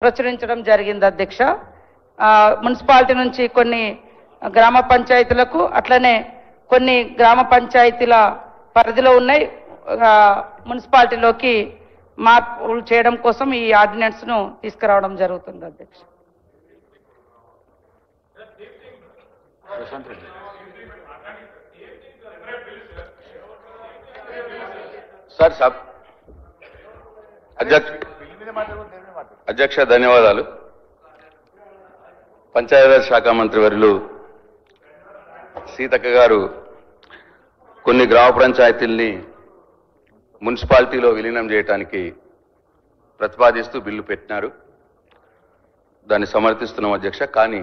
ప్రచురించడం జరిగింది అధ్యక్ష. మున్సిపాలిటీ నుంచి కొన్ని గ్రామ పంచాయతీలకు అట్లనే కొన్ని గ్రామ పంచాయతీల పరిధిలో ఉన్నాయి మున్సిపాలిటీలోకి మార్పులు చేయడం కోసం ఈ ఆర్డినెన్స్ ను తీసుకురావడం జరుగుతుంది అధ్యక్ష. సార్ అధ్యక్ష ధన్యవాదాలు. పంచాయతీరాజ్ శాఖ మంత్రి వర్యులు సీతక్క గారు కొన్ని గ్రామ పంచాయతీల్ని మున్సిపాలిటీలో విలీనం చేయడానికి ప్రతిపాదిస్తూ బిల్లు పెట్టినారు. దాన్ని సమర్థిస్తున్నాం అధ్యక్ష. కానీ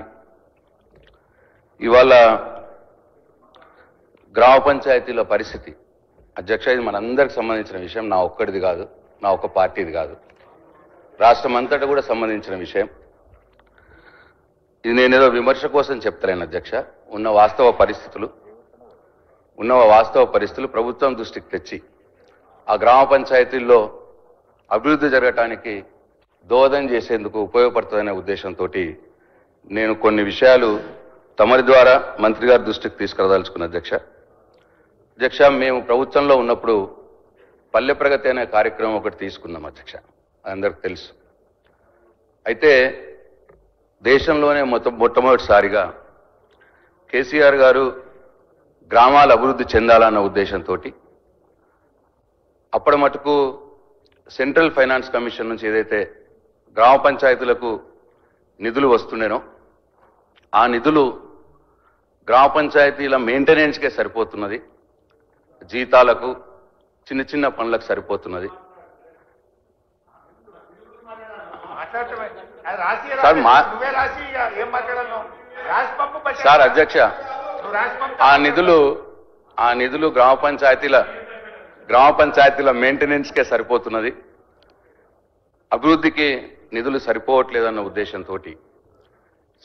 ఇవాళ గ్రామ పంచాయతీల పరిస్థితి అధ్యక్ష, ఇది మనందరికి సంబంధించిన విషయం, నా ఒక్కడిది కాదు, నా ఒక్క పార్టీది కాదు, రాష్ట్రం అంతటా కూడా సంబంధించిన విషయం. ఇది నేనేదో విమర్శ కోసం చెప్తాను అధ్యక్ష. ఉన్న వాస్తవ పరిస్థితులు ప్రభుత్వం దృష్టికి తెచ్చి ఆ గ్రామ పంచాయతీల్లో అభివృద్ధి జరగటానికి దోహదం చేసేందుకు ఉపయోగపడుతుందనే ఉద్దేశంతో నేను కొన్ని విషయాలు తమరి ద్వారా మంత్రి గారి దృష్టికి తీసుకురాదలుచుకున్న అధ్యక్ష. మేము ప్రభుత్వంలో ఉన్నప్పుడు పల్లె ప్రగతి అనే కార్యక్రమం ఒకటి తీసుకున్నాం అధ్యక్ష, అందరికి తెలుసు. అయితే దేశంలోనే మొట్టమొదటిసారిగా కేసీఆర్ గారు గ్రామాల అభివృద్ధి చెందాలన్న ఉద్దేశంతో అప్పటి మటుకు సెంట్రల్ ఫైనాన్స్ కమిషన్ నుంచి ఏదైతే గ్రామ పంచాయతీలకు నిధులు వస్తుండేనో ఆ నిధులు గ్రామ పంచాయతీల మెయింటెనెన్స్కే సరిపోతున్నది, జీతాలకు చిన్న చిన్న పనులకు సరిపోతున్నది. సార్ అధ్యక్ష, ఆ నిధులు గ్రామ పంచాయతీల మెయింటెనెన్స్కే సరిపోతున్నది, అభివృద్ధికి నిధులు సరిపోవట్లేదన్న ఉద్దేశంతో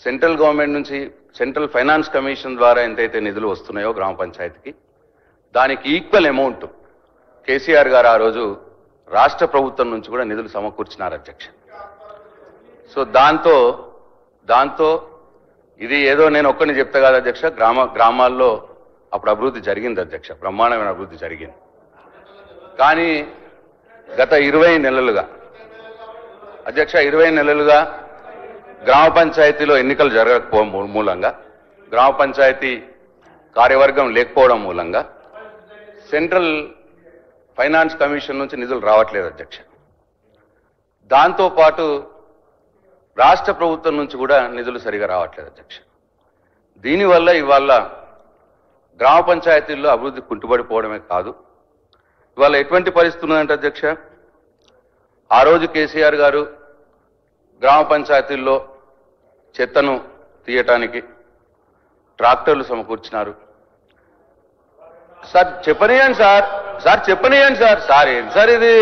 సెంట్రల్ గవర్నమెంట్ నుంచి సెంట్రల్ ఫైనాన్స్ కమిషన్ ద్వారా ఎంతైతే నిధులు వస్తున్నాయో గ్రామ పంచాయతీకి దానికి ఈక్వల్ అమౌంట్ కేసీఆర్ గారు ఆ రోజు రాష్ట్ర ప్రభుత్వం నుంచి కూడా నిధులు సమకూర్చినారు అధ్యక్ష. సో దాంతో ఇది ఏదో నేను ఒక్కరిని చెప్తా కాదు అధ్యక్ష, గ్రామాల్లో అప్పుడు అభివృద్ధి జరిగింది అధ్యక్ష, బ్రహ్మాండమైన అభివృద్ధి జరిగింది. కానీ గత 20 నెలలుగా అధ్యక్ష, 20 నెలలుగా గ్రామ పంచాయతీలో ఎన్నికలు జరగకపోవడం మూలంగా, గ్రామ పంచాయతీ కార్యవర్గం లేకపోవడం మూలంగా సెంట్రల్ ఫైనాన్స్ కమిషన్ నుంచి నిధులు రావట్లేదు అధ్యక్ష. దాంతోపాటు రాష్ట్ర ప్రభుత్వం నుంచి కూడా నిధులు సరిగా రావట్లేదు అధ్యక్ష. దీనివల్ల ఇవాళ గ్రామ పంచాయతీల్లో అభివృద్ధి కుంటుపడిపోవడమే కాదు, ఇవాళ ఎటువంటి పరిస్థితి ఉన్నదంటే అధ్యక్ష, ఆ రోజు కేసీఆర్ గారు గ్రామ పంచాయతీల్లో చెత్తను తీయటానికి ట్రాక్టర్లు సమకూర్చినారు. సార్ చెప్పనీయండి సార్ ఏంటి సార్ ఇది,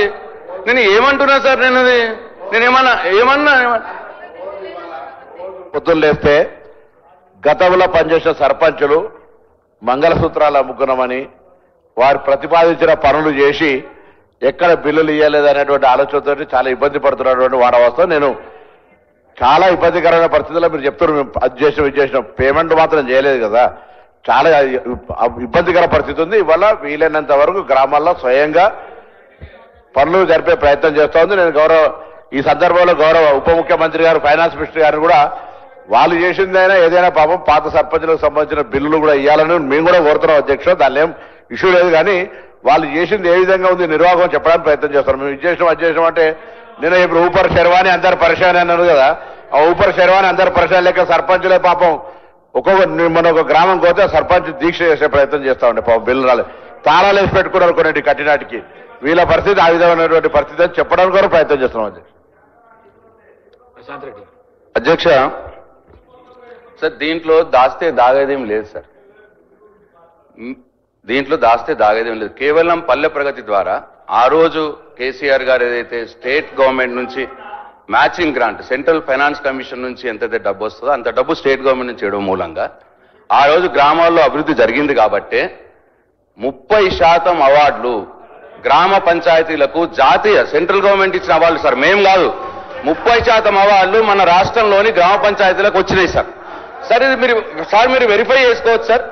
నేను ఏమంటున్నా సార్, నేనేమన్నా పొద్దున్న లేస్తే గతంలో పనిచేసిన సర్పంచులు మంగళసూత్రాలు అమ్ముకున్నామని వారు ప్రతిపాదించిన పనులు చేసి ఎక్కడ బిల్లులు ఇవ్వలేదు అనేటువంటి ఆలోచనతో చాలా ఇబ్బంది పడుతున్నటువంటి వారవస్థ. నేను చాలా ఇబ్బందికరమైన పరిస్థితుల్లో మీరు చెప్తున్నారు అది చేసిన పేమెంట్ మాత్రం చేయలేదు కదా, చాలా ఇబ్బందికర పరిస్థితి ఉంది. ఇవాళ వీలైనంత వరకు గ్రామాల్లో స్వయంగా పనులు జరిపే ప్రయత్నం చేస్తూ ఉంది. నేను ఈ సందర్భంలో గౌరవ ఉప ముఖ్యమంత్రి గారు, ఫైనాన్స్ మినిస్టర్ గారు కూడా వాళ్ళు చేసిందైనా ఏదైనా పాపం పాత సర్పంచులకు సంబంధించిన బిల్లులు కూడా ఇవ్వాలని మేము కూడా కోరుతున్నాం అధ్యక్ష, దానిలో ఏం ఇష్యూ లేదు. కానీ వాళ్ళు చేసింది ఏ విధంగా ఉంది నిర్వాహకం చెప్పడానికి ప్రయత్నం చేస్తున్నాం. మేము అది చేసినాం అంటే నేను ఇప్పుడు ఊపర్ శర్వాణి అందరు పరిశాని అన్నారు కదా, ఆ ఊపర్ శర్వాణి అందరు పరిశాని లెక్క సర్పంచులే పాపం మన ఒక గ్రామం పోతే సర్పంచ్ దీక్ష చేసే ప్రయత్నం చేస్తా ఉండే పాపం బిల్లు రాలేదు, తాళాలు వేసి పెట్టుకున్నారు కొన్ని కట్టినాటికి. వీళ్ళ పరిస్థితి ఆ విధమైనటువంటి పరిస్థితి అని చెప్పడానికి కూడా ప్రయత్నం చేస్తున్నాం అధ్యక్ష. సార్ దీంట్లో దాస్తే దాగేదేం లేదు సార్, కేవలం పల్లె ప్రగతి ద్వారా ఆ రోజు కేసీఆర్ గారు ఏదైతే స్టేట్ గవర్నమెంట్ నుంచి matching grant central finance commission నుంచి ఎంతైతే డబ్బు వస్తుందో అంత డబ్బు స్టేట్ గవర్నమెంట్ నుంచి ఇవ్వడం మూలంగా ఆ రోజు గ్రామాల్లో అభివృద్ధి జరిగింది. కాబట్టి 30% అవార్డులు గ్రామ పంచాయతీలకు జాతీయ సెంట్రల్ గవర్నమెంట్ ఇచ్చిన అవార్డులు సార్, మేం కాదు, 30% అవార్డులు మన రాష్ట్రంలోని గ్రామ పంచాయతీలకు వచ్చినాయి సార్. సార్ ఇది మీరు వెరిఫై చేసుకోవచ్చు సార్,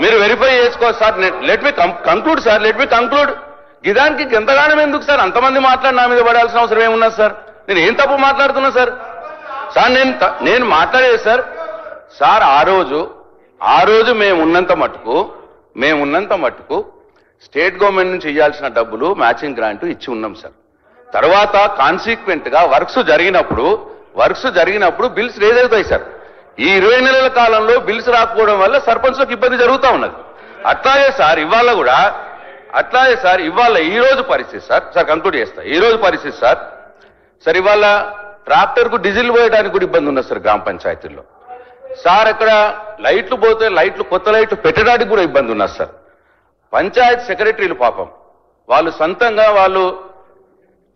మీరు వెరిఫై చేసుకోవచ్చు sir. Let me conclude sir, let me conclude. గిదానికి ఎంతగానం ఎందుకు సార్ అంతమంది మాట్లాడి నా మీద పడాల్సిన అవసరం ఏమున్నది సార్? నేను ఏం తప్పు మాట్లాడుతున్నా సార్? సార్ నేను మాట్లాడేది సార్ ఆ రోజు మేము ఉన్నంత మట్టుకు స్టేట్ గవర్నమెంట్ నుంచి ఇవ్వాల్సిన డబ్బులు మ్యాచింగ్ గ్రాంట్ ఇచ్చి ఉన్నాం సార్. తర్వాత కాన్సిక్వెంట్ గా వర్క్స్ జరిగినప్పుడు బిల్స్ రేజ్ అవుతాయి సార్. ఈ 20 నెలల కాలంలో బిల్స్ రాకపోవడం వల్ల సర్పంచ్లకు ఇబ్బంది జరుగుతూ ఉన్నది. అట్లాగే సార్ ఇవాళ ఈ రోజు పరిస్థితి సార్ కంక్లూడ్ చేస్తా. ఈ రోజు పరిస్థితి సార్ ఇవాళ ట్రాక్టర్ కు డీజిల్ పోయడానికి కూడా ఇబ్బంది ఉన్నది సార్ గ్రామ పంచాయతీల్లో. సార్ అక్కడ లైట్లు పోతే కొత్త లైట్లు పెట్టడానికి కూడా ఇబ్బంది ఉన్నది సార్. పంచాయత్ సెక్రటరీలు పాపం వాళ్ళు సొంతంగా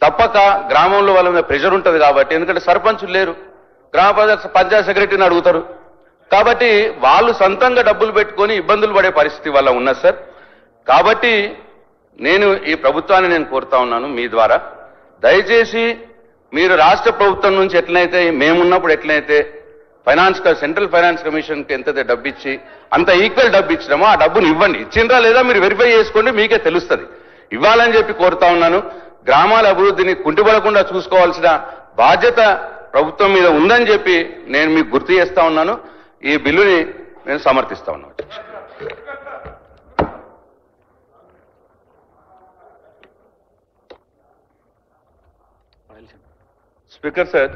తప్పక గ్రామంలో వాళ్ళ మీద ప్రెషర్ ఉంటుంది కాబట్టి, ఎందుకంటే సర్పంచులు లేరు, పంచాయత్ సెక్రటరీని అడుగుతారు కాబట్టి వాళ్ళు సొంతంగా డబ్బులు పెట్టుకొని ఇబ్బందులు పడే పరిస్థితి వల్ల ఉన్నది సార్. కాబట్టి నేను ఈ ప్రభుత్వాన్ని కోరుతా ఉన్నాను మీ ద్వారా, దయచేసి మీరు రాష్ట్ర ప్రభుత్వం నుంచి ఎట్లయితే మేమున్నప్పుడు ఎట్లయితే సెంట్రల్ ఫైనాన్స్ కమిషన్ కి ఎంతైతే డబ్బు ఇచ్చి అంత ఈక్వల్ డబ్బు ఇచ్చినామో ఆ డబ్బును ఇవ్వండి. ఇచ్చిండ్రా లేదా మీరు వెరిఫై చేసుకోండి, మీకే తెలుస్తుంది. ఇవ్వాలని చెప్పి కోరుతా ఉన్నాను. గ్రామాల అభివృద్ధిని కుంటిపడకుండా చూసుకోవాల్సిన బాధ్యత ప్రభుత్వం మీద ఉందని చెప్పి నేను మీకు గుర్తు చేస్తా ఉన్నాను. ఈ బిల్లుని నేను సమర్థిస్తా ఉన్నాను. స్పీకర్ సార్,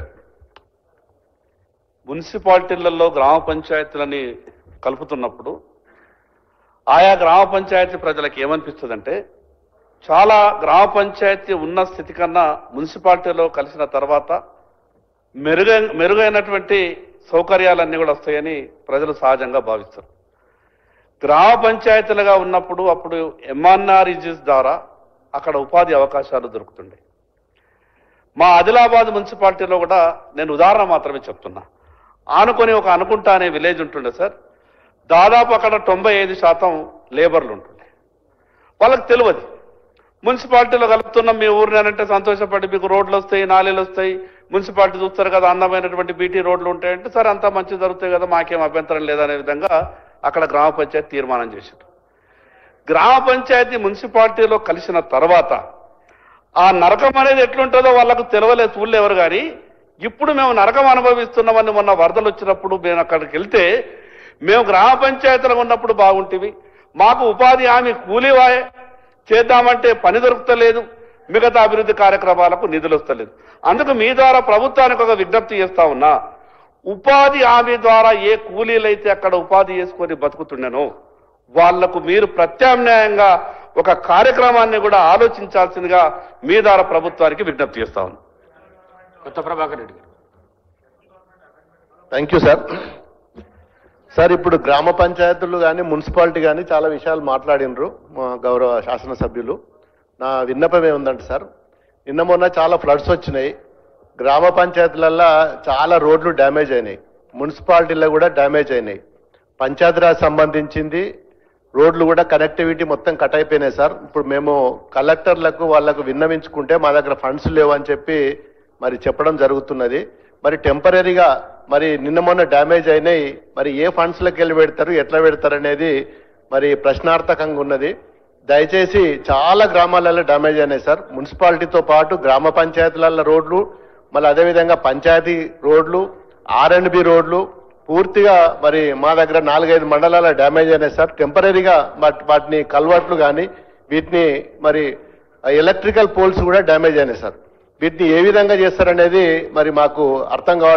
మున్సిపాలిటీలలో గ్రామ పంచాయతీలని కలుపుతున్నప్పుడు ఆయా గ్రామ పంచాయతీ ప్రజలకు ఏమనిపిస్తుందంటే, చాలా గ్రామ పంచాయతీ ఉన్న స్థితి కన్నా మున్సిపాలిటీలో కలిసిన తర్వాత మెరుగైనటువంటి సౌకర్యాలన్నీ కూడా వస్తాయని ప్రజలు సహజంగా భావిస్తారు. గ్రామ పంచాయతీలుగా ఉన్నప్పుడు అప్పుడు ఎంఆర్ఆర్ఈజీస్ ద్వారా అక్కడ ఉపాధి అవకాశాలు దొరుకుతుండే. మా ఆదిలాబాద్ మున్సిపాలిటీలో కూడా నేను ఉదాహరణ మాత్రమే చెప్తున్నా. ఆనుకొని ఒక అనుకుంటా అనే విలేజ్ ఉంటుండే సార్. దాదాపు అక్కడ 95% లేబర్లు ఉంటుండే. వాళ్ళకి తెలియదు మున్సిపాలిటీలో కలుపుతున్నాం మీ ఊరినంటే సంతోషపడి మీకు రోడ్లు వస్తాయి, నాలీలు వస్తాయి, మున్సిపాలిటీ చూస్తారు కదా, అందమైనటువంటి బీటీ రోడ్లు ఉంటాయంటే సరే అంతా మంచి జరుగుతాయి కదా, మాకేం అభ్యంతరం లేదనే విధంగా అక్కడ గ్రామ పంచాయతీ తీర్మానం చేశారు. గ్రామ పంచాయతీ మున్సిపాలిటీలో కలిసిన తర్వాత ఆ నరకం అనేది ఎట్లుంటుందో వాళ్ళకు తెలియలేదు, చూడలేవరు. కానీ ఇప్పుడు మేము నరకం అనుభవిస్తున్నామని మొన్న వరదలు వచ్చినప్పుడు మేము అక్కడికి వెళ్తే, మేము గ్రామ పంచాయతీలో ఉన్నప్పుడు బాగుంటేవి, మాకు ఉపాధి హామీ కూలీవాయే చేద్దామంటే పని దొరుకుతలేదు, మిగతా అభివృద్ధి కార్యక్రమాలకు నిధులు వస్తలేదు. అందుకు మీ ద్వారా ప్రభుత్వానికి ఒక విజ్ఞప్తి చేస్తా ఉన్నా, ఉపాధి హామీ ద్వారా ఏ కూలీలైతే అక్కడ ఉపాధి చేసుకొని బతుకుతుండెనో వాళ్లకు మీరు ప్రత్యామ్నాయంగా ఒక కార్యక్రమాన్ని కూడా ఆలోచించాల్సిందిగా మీ ద్వారా ప్రభుత్వానికి విజ్ఞప్తి చేస్తా ఉన్నాం. కొత్త ప్రభాకర్ రెడ్డి గారు. Thank you sir. సార్, ఇప్పుడు గ్రామ పంచాయతీలు కానీ మున్సిపాలిటీ కానీ చాలా విషయాలు మాట్లాడినరు మా గౌరవ శాసనసభ్యులు. నా విన్నపం ఏముందంటే సార్, నిన్న మొన్న చాలా ఫ్లడ్స్ వచ్చినాయి. గ్రామ పంచాయతీలల్లో చాలా రోడ్లు డ్యామేజ్ అయినాయి, మున్సిపాలిటీలో కూడా డ్యామేజ్ అయినాయి. పంచాయతీరాజ్ సంబంధించింది రోడ్లు కూడా కనెక్టివిటీ మొత్తం కట్ అయిపోయినాయి సార్. ఇప్పుడు మేము కలెక్టర్లకు వాళ్ళకు విన్నవించుకుంటే మా దగ్గర ఫండ్స్ లేవని చెప్పి మరి చెప్పడం జరుగుతున్నది. మరి టెంపరీగా మరి నిన్న మొన్న డ్యామేజ్ అయినాయి, మరి ఏ ఫండ్స్లకు వెళ్ళి పెడతారు, ఎట్లా పెడతారు అనేది మరి ప్రశ్నార్థకంగా ఉన్నది. దయచేసి చాలా గ్రామాలలో డ్యామేజ్ అయినాయి సార్. మున్సిపాలిటీతో పాటు గ్రామ పంచాయతీల రోడ్లు, మళ్ళీ అదేవిధంగా పంచాయతీ రోడ్లు, R&B రోడ్లు పూర్తిగా మరి మా దగ్గర 4-5 మండలాల డ్యామేజ్ అయినాయి సార్. టెంపరీగా వాటిని కల్వర్ట్లు కానీ వీటిని మరి ఎలక్ట్రికల్ పోల్స్ కూడా డ్యామేజ్ అయినాయి సార్. వీటిని ఏ విధంగా చేస్తారనేది మరి మాకు అర్థం కావడం